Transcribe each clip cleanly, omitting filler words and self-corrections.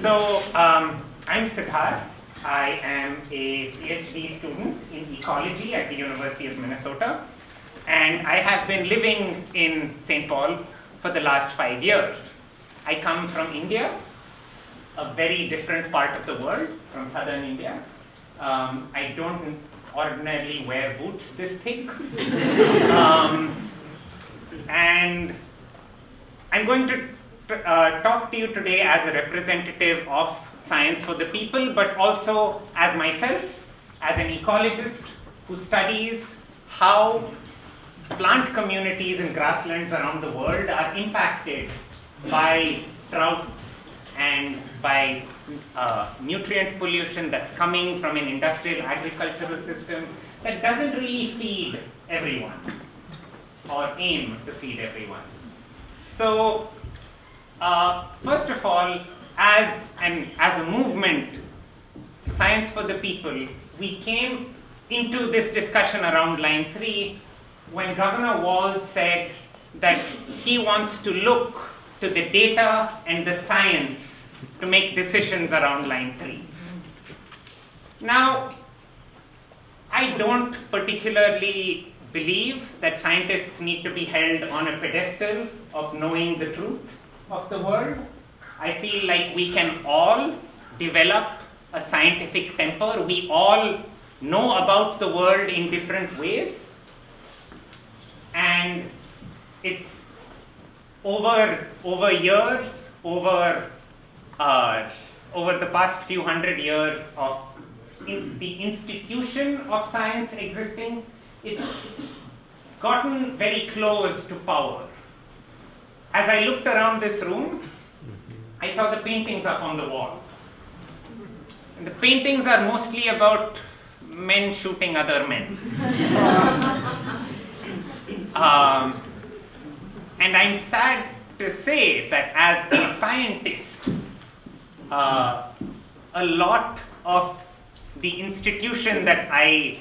I'm Siddharth. I am a PhD student in ecology at the University of Minnesota, and I have been living in St. Paul for the last 5 years. I come from India, a very different part of the world from southern India. I don't ordinarily wear boots this thick. And I'm going to talk to you today as a representative of Science for the People, but also as myself, as an ecologist who studies how plant communities in grasslands around the world are impacted by droughts and by nutrient pollution that's coming from an industrial agricultural system that doesn't really feed everyone or aim to feed everyone. So, first of all, as a movement, Science for the People, we came into this discussion around line 3 when Governor Walz said that he wants to look to the data and the science to make decisions around line 3. Now, I don't particularly believe that scientists need to be held on a pedestal of knowing the truth of the world. I feel like we can all develop a scientific temper. We all know about the world in different ways. And it's over years, over the past few hundred years of the institution of science existing, it's gotten very close to power. As I looked around this room, I saw the paintings up on the wall. And the paintings are mostly about men shooting other men. And I'm sad to say that as a scientist, a lot of the institution that I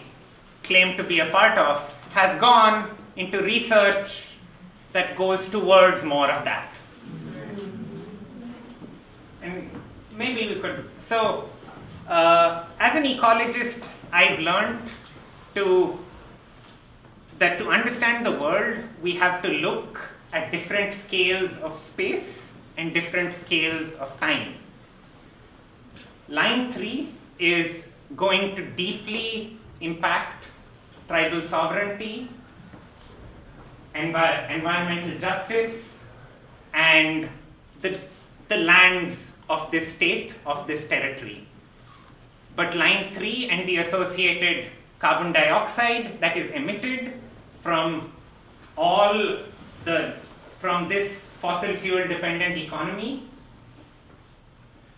claim to be a part of has gone into research that goes towards more of that. And maybe we could, so as an ecologist, I've learned that to understand the world, we have to look at different scales of space and different scales of time. Line 3 is going to deeply impact tribal sovereignty, environmental justice, and the lands of this state, of this territory. But line 3 and the associated carbon dioxide that is emitted from from this fossil fuel dependent economy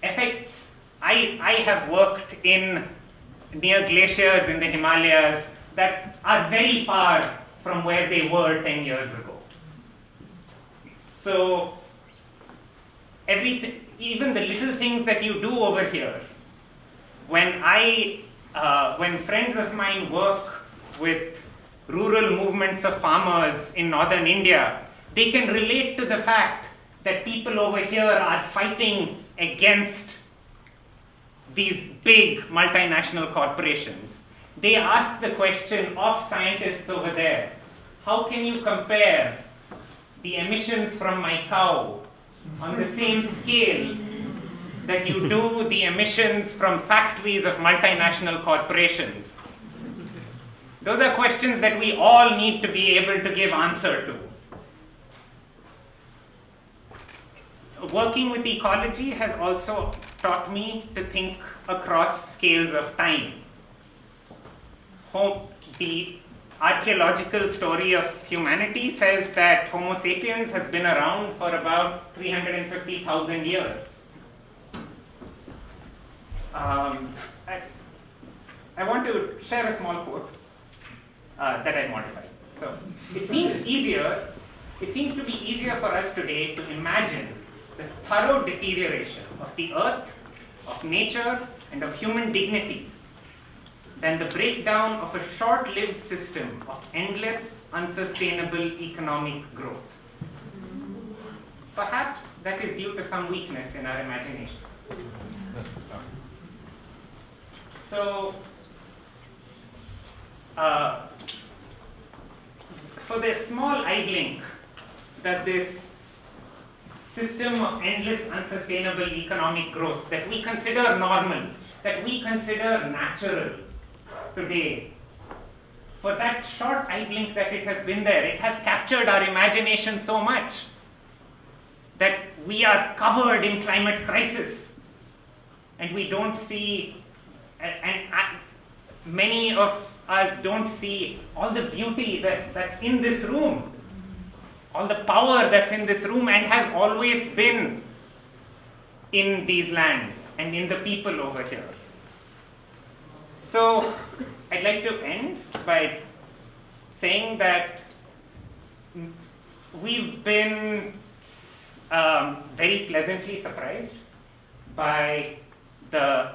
affects, I have worked near glaciers in the Himalayas that are very far from where they were 10 years ago. So everything, even the little things that you do over here, when friends of mine work with rural movements of farmers in northern India, they can relate to the fact that people over here are fighting against these big multinational corporations. They ask the question of scientists over there, how can you compare the emissions from my cow on the same scale that you do the emissions from factories of multinational corporations? Those are questions that we all need to be able to give answer to. Working with ecology has also taught me to think across scales of time. The archaeological story of humanity says that Homo sapiens has been around for about 350,000 years. I want to share a small quote that I modified. So it seems to be easier for us today to imagine the thorough deterioration of the earth, of nature, and of human dignity than the breakdown of a short-lived system of endless, unsustainable economic growth. perhaps that is due to some weakness in our imagination. So, for the small eye blink that this system of endless unsustainable economic growth that we consider normal, that we consider natural today, for that short eye blink that it has been there, it has captured our imagination so much that we are covered in climate crisis and we don't see, and many of us don't see all the beauty that's in this room, all the power that's in this room and has always been in these lands and in the people over here. So I'd like to end by saying that we've been very pleasantly surprised by the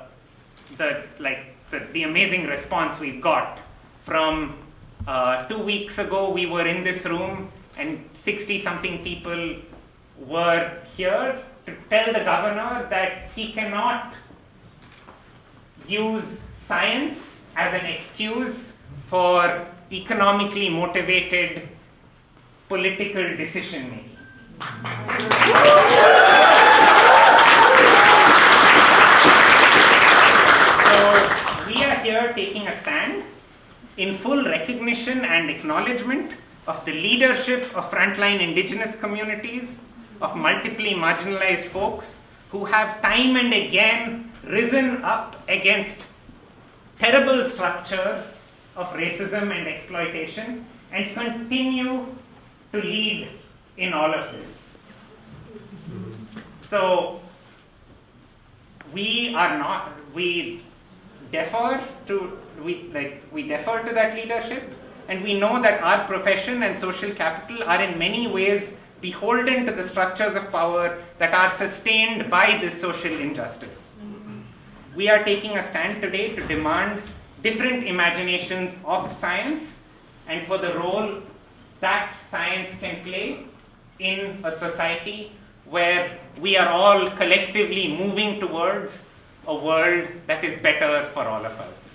amazing response we've got. From 2 weeks ago, we were in this room and 60-something people were here to tell the governor that he cannot use science as an excuse for economically motivated political decision making. So we are here taking a stand in full recognition and acknowledgement of the leadership of frontline indigenous communities, of multiply marginalized folks who have time and again risen up against terrible structures of racism and exploitation and continue to lead in all of this. So we defer to that leadership, and we know that our profession and social capital are in many ways beholden to the structures of power that are sustained by this social injustice. We are taking a stand today to demand different imaginations of science and for the role that science can play in a society where we are all collectively moving towards a world that is better for all of us.